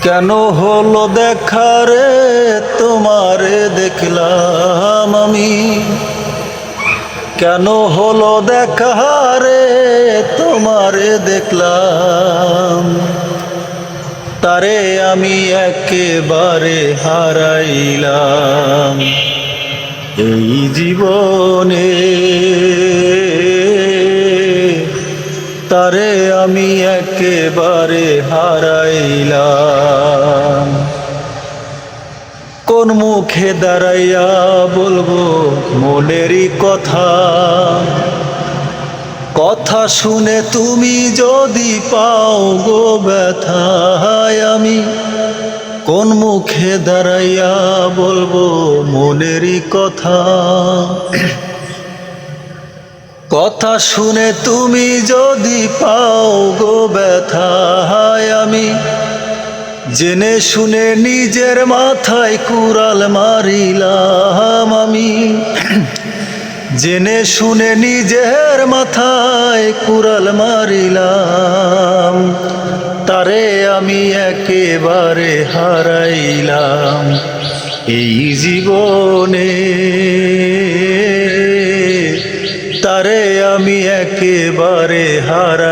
কেন হলো দেখা রে তোমারে দেখলাম আমি, কেন হলো দেখা রে তোমারে দেখলাম, তারে আমি একেবারে হারাইলাম এই জীবনে, তারে আমি একেবারে হারাইলাম। কোন মুখে দাঁড়াইয়া বলবো মনেরই কথা, কথা শুনে তুমি যদি পাও গো ব্যথায়, আমি কোন মুখে দাঁড়াইয়া বলবো মনেরই কথা, কথা শুনে তুমি যদি পাও গো ব্যথায়, আমি জেনে শুনে নিজের মাথায় কুড়াল মারিলাম, আমি জেনে শুনে নিজের মাথায় কুড়াল মারিলাম, তারে আমি একেবারে হারাইলাম এই জীবনে, তারে আমি একেবারে হারাইলাম।